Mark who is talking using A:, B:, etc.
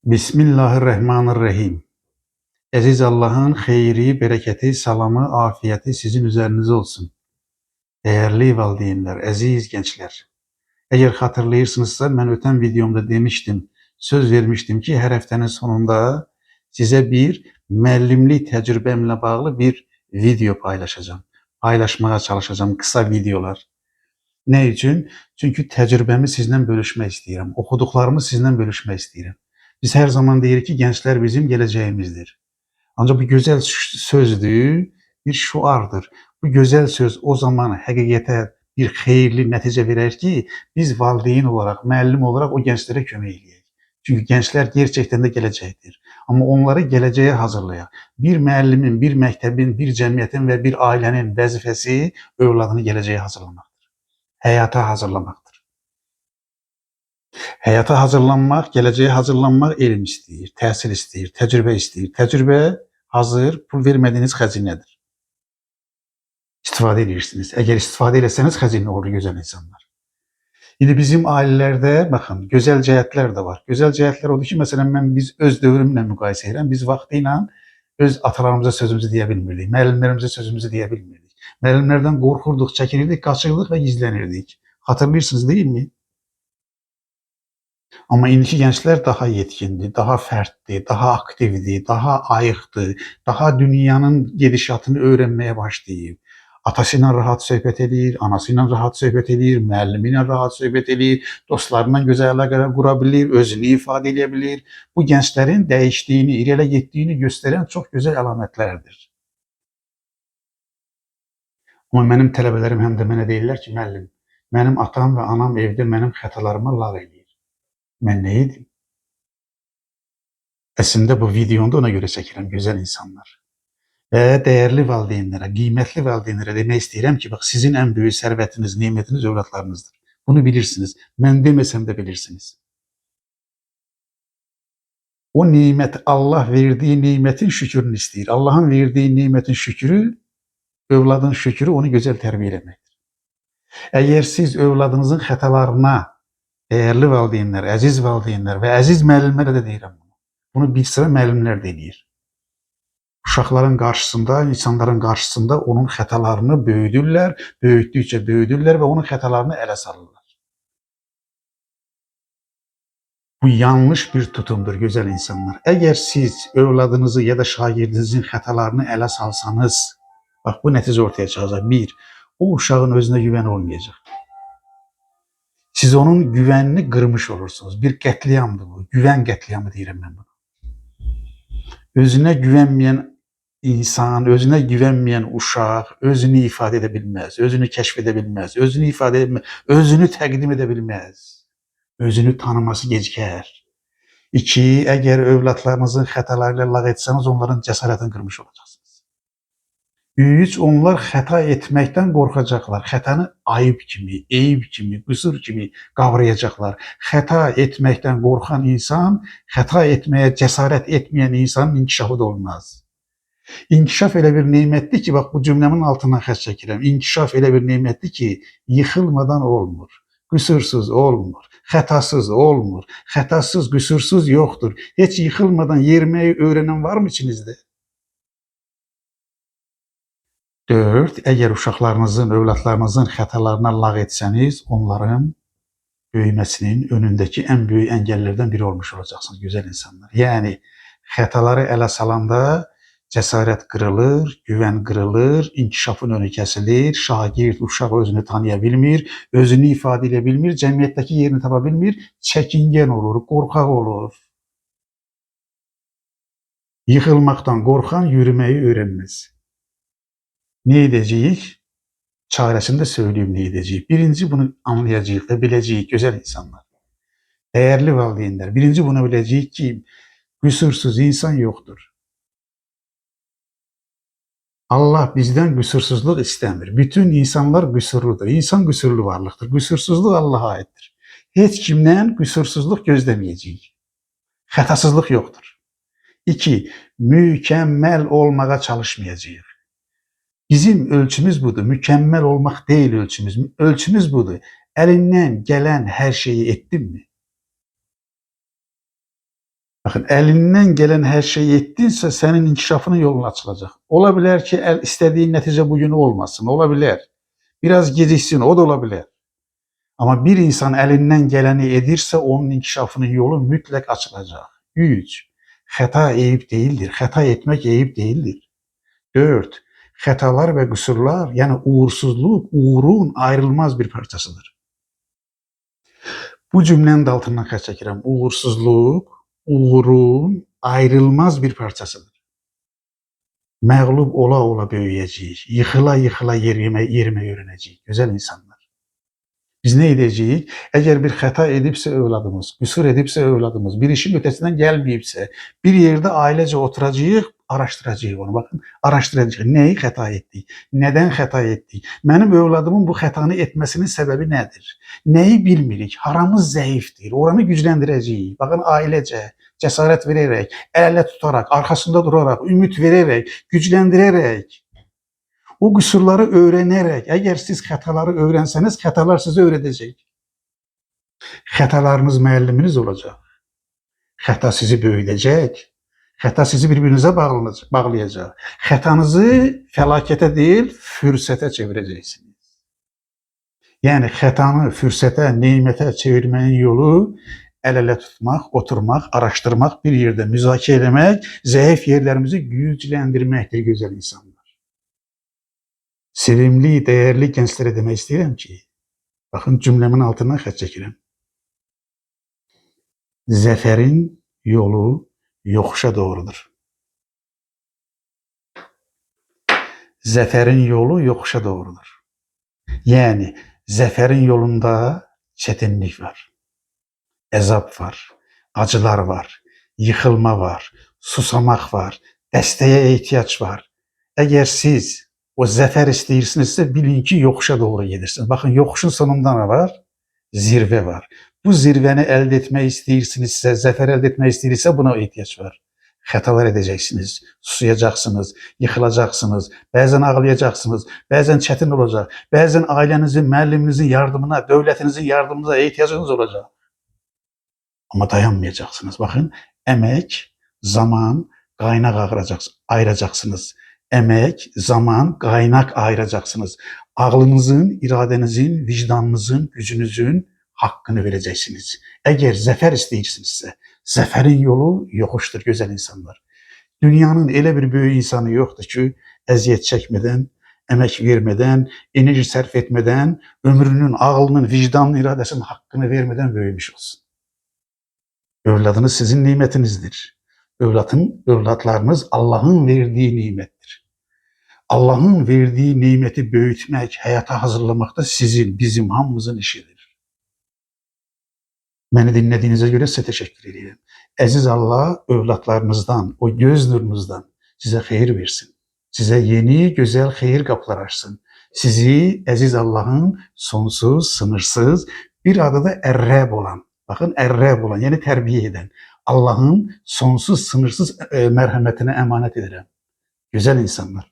A: Bismillahirrahmanirrahim. Əziz Allahın xeyri, bərəkəti, salamı, afiyəti sizin üzərinizə olsun. Dəyərli valideynlər, əziz gənclər. Əgər xatırlayırsınızsa, mən ötən videomda demişdim, söz vermişdim ki, hər həftənin sonunda sizə bir müəllimlik təcrübəmlə bağlı bir video paylaşacağım. Paylaşmağa çalışacağım qısa videolar. Nə üçün? Çünki təcrübəmi sizlə bölüşmək istəyirəm. Oxuduqlarımı sizlə bölüşmək istəyirəm. Biz hər zaman deyirik ki, gənclər bizim gələcəyimizdir. Ancaq bu gözəl sözdür, bir şüardır. Bu gözəl söz o zaman həqiqətə bir xeyirli nəticə verər ki, biz valideyn olaraq, müəllim olaraq o gənclərə kömək eləyək. Çünki gənclər gerçəkdən də gələcəkdir. Amma onları gələcəyə hazırlayaq. Bir müəllimin, bir məktəbin, bir cəmiyyətin və bir ailənin vəzifəsi övladını gələcəyə hazırlamaqdır. Həyata hazırlamaqdır. Həyata hazırlanmaq, gələcəyə hazırlanmaq elm istəyir, təhsil istəyir, təcrübə istəyir. Təcrübə hazır, pul vermədiyiniz xəzinədir. İstifadə edirsiniz. Əgər istifadə etsəniz xəzinə olur, gözəl insanlar. İndi bizim ailələrdə, baxın, gözəl cəhətlər də var. Gözəl cəhətlər odur ki, məsələn, biz öz dövrümlə müqayisə edirəm. Biz vaxtı ilə öz atalarımıza sözümüzü deyə bilmirdik, müəllimlərimizə sözümüzü deyə bilmirdik. Müəllimlərdən qorxurduq, çəkinirdik, qaçırdıq və gizlənirdik. Xatırlayırsınız, deyilmi? Amma indiki gənclər daha yetkindir, daha fərddir, daha aktivdir, daha ayıqdır, daha dünyanın gedişatını öyrənməyə başlayıb. Atası ilə rahat söhbət edir, anası ilə rahat söhbət edir, müəllimi ilə rahat söhbət edir, dostlarından gözəl əlaqələr qura bilir, özünü ifadə edə bilir. Bu gənclərin dəyişdiyini, irəli getdiyini göstərən çox gözəl əlamətlərdir. Amma mənim tələbələrim həm də mənə deyirlər ki, müəllim, mənim atam və anam evdə mənim xətalarıma lağ eləyir. Mən nə edim? Əslində bu videonu da ona görə çəkirəm, gözəl insanlar. Və dəyərli valideynlərə, qiymətli valideynlərə demək istəyirəm ki, bax, sizin ən böyük sərvətiniz, nemətiniz övladlarınızdır. Bunu bilirsiniz. Mən deməsəm də bilirsiniz. O nimət, Allah verdiyi nimətin şükrünü istəyir. Allahın verdiyi nimətin şükrü, övladın şükrü onu gözəl tərbiyə eləməkdir. Əgər siz övladınızın xətalarına, dəyərli valideynlər, əziz valideynlər və əziz müəllimlərə də deyirəm bunu. Bunu bir sıra müəllimlər də eləyir. Uşaqların qarşısında, insanların qarşısında onun xətalarını böyüdürlər, böyütdükcə böyüdürlər və onun xətalarını ələ salırlar. Bu yanlış bir tutumdur, gözəl insanlar. Əgər siz övladınızı ya da şagirdinizin xətalarını ələ salsanız, bax, bu nəticə ortaya çıxacaq. Bir, o uşağın özünə güvəni olmayacaq. Siz onun güvənini qırmış olursunuz. Bir qətliamdır bu. Güvən qətliamı deyirəm mən bunu. Özünə güvənməyən insan, özünə güvənməyən uşaq özünü ifadə edə bilməz, özünü kəşf edə bilməz, özünü ifadə edə bilməz, özünü təqdim edə bilməz. Özünü tanıması gecikər. İki, əgər övladlarınızın xətaları ilə lağ etsəniz, onların cəsarətini qırmış olacaqsınız. Üç, onlar xəta etməkdən qorxacaqlar. Xətanı ayıb kimi, eyib kimi, qüsur kimi qavrayacaqlar. Xəta etməkdən qorxan insan, xəta etməyə cəsarət etməyən insanın inkişafı da olmaz. İnkişaf elə bir nemətdir ki, bax, bu cümləmin altından xətt çəkirəm. İnkişaf elə bir nemətdir ki, yıxılmadan olmur, qüsursuz olmur, xətasız olmur, xətasız, qüsursuz yoxdur. Heç yıxılmadan yeriməyi öyrənən varmı içinizdə? 4. Əgər uşaqlarınızın, övladlarınızın xətalarına lağ etsəniz, onların böyüməsinin önündəki ən böyük əngəllərdən biri olmuş olacaqsınız, gözəl insanlar. Yəni, xətaları ələ salanda cəsarət qırılır, güvən qırılır, inkişafın önü kəsilir, şagird, uşaq özünü tanıya bilmir, özünü ifadə edə bilmir, cəmiyyətdəki yerini tapa bilmir, çəkingən olur, qorxaq olur. Yıxılmaqdan qorxan yürüməyi öyrənməz. Nə edəcəyik? Çarəsini də söyləyim, nə edəcəyik. Birinci, bunu anlayacağıq və biləcəyik, gözəl insanlar. Dəyərli valideynlər, birinci bunu biləcəyik ki, qüsursuz insan yoxdur. Allah bizdən qüsursuzluq istəmir. Bütün insanlar qüsurludur. İnsan qüsurlu varlıqdır. Qüsursuzluq Allaha aiddir. Heç kimdən qüsursuzluq gözləməyəcəyik. Xətasızlıq yoxdur. 2. Mükəmməl olmağa çalışmayacağıq. Bizim ölçümüz budur. Mükəmməl olmaq deyil ölçümüz. Ölçümüz budur. Əlindən gələn hər şeyi etdinmi? Bakın, elinden gelen her şeyi ettinse senin inkişafının yolun açılacak. Olabilir ki istediğin netice bugün olmasın. Olabilir. Biraz geciksin, o da olabilir. Ama bir insan elinden geleni edirse onun inkişafının yolu mütlak açılacak. 3. Hata eyip değildir. Hata etmek eyip değildir. 4. Hatalar ve kusurlar, yani uğursuzluk, uğurun ayrılmaz bir parçasıdır. Bu cümlenin de altından kaç çəkirəm. Uğursuzluk, uğurun ayrılmaz bir parçasıdır. Məğlub ola ola böyüyəcəyik. Yıxıla yıxıla yerimə öyrənəcəyik. Gözəl insanlar. Biz ne edeceğiz? Eğer bir hata edipse evladımız, kusur edipse evladımız, bir işin ötesinden gelmeyipse, bir yerde ailece oturacağız, araştıracağız onu. Bakın, araştıracağız. Neyi hata ettik? Neden hata ettik? Benim evladımın bu hatanı etmesinin sebebi nedir? Neyi bilmirik? Haramız zayıftır. Oranı güçlendireceğiz. Bakın, ailece, cesaret vererek, elle tutarak, arkasında durarak, ümit vererek, güçlendirerek, o kusurları öğrenerek, eğer siz hataları öğrenseniz, hatalar sizi öğretecek. Hatalarınız müəlliminiz olacak. Hata sizi böyüdecek. Hata sizi birbirinize bağlayacak. Hatanızı felakete değil, fürsete çevireceksiniz. Yani hatanı fürsete, nimete çevirmenin yolu el-ele tutmak, oturmak, araştırmak, bir yerde müzakere etmek, zayıf yerlerimizi güçlendirmektir güzel insanlar. Sevimli, değerli gençlere demek istedim ki, bakın cümlemin altından xət çəkirəm. Zəfərin yolu yoxuşa doğrudur. Zəfərin yolu yoxuşa doğrudur. Yani zəfərin yolunda çətinlik var, əzab var, acılar var, yıkılma var, susamak var, dəstəyə ehtiyac var. Eğer siz o zəfər istəyirsinizsə, bilin ki, yoxuşa doğru gedirsiniz. Bakın, yoxuşun sonunda ne var? Zirve var. Bu zirveni elde etmək istəyirsinizsə, zəfər elde etmək istəyirsə, buna ehtiyac var. Hatalar edeceksiniz, susuyacaqsınız, yıkılacaksınız, bəzən ağlayacaksınız, bəzən çətin olacaq, bəzən ailənizin, müəlliminizin yardımına, dövlətinizin yardımına ehtiyacınız olacaq. Ama dayanmayacaksınız. Bakın, emek, zaman, kaynak ayıracaksınız. Emek, zaman, kaynak ayıracaksınız. Ağlınızın, iradenizin, vicdanınızın, gücünüzün hakkını vereceksiniz. Eğer zəfər istəyirsinizsə, zəfərin yolu yoxuşdur güzel insanlar. Dünyanın elə bir böyük insanı yoktur ki, əziyyət çəkmədən, emek vermeden, enerji sərf etmeden, ömrünün, ağlının, vicdanının, iradesinin hakkını vermeden böyümüş olsun. Evladınız sizin nimetinizdir. Evlatlarınız Allah'ın verdiği nimettir. Allah'ın verdiği nimeti büyütmek, hayata hazırlamak da sizin, bizim, hamımızın işidir. Beni dinlediğinize göre size teşekkür ederim. Aziz Allah, evlatlarınızdan, o göz nurunuzdan size hayır versin. Size yeni, güzel hayır kapılar açsın. Sizi aziz Allah'ın sonsuz, sınırsız, bir adı da Erreb olan, bakın Erreb olan, yani terbiye eden, Allah'ın sonsuz, sınırsız merhametine emanet ederim. Güzel insanlar.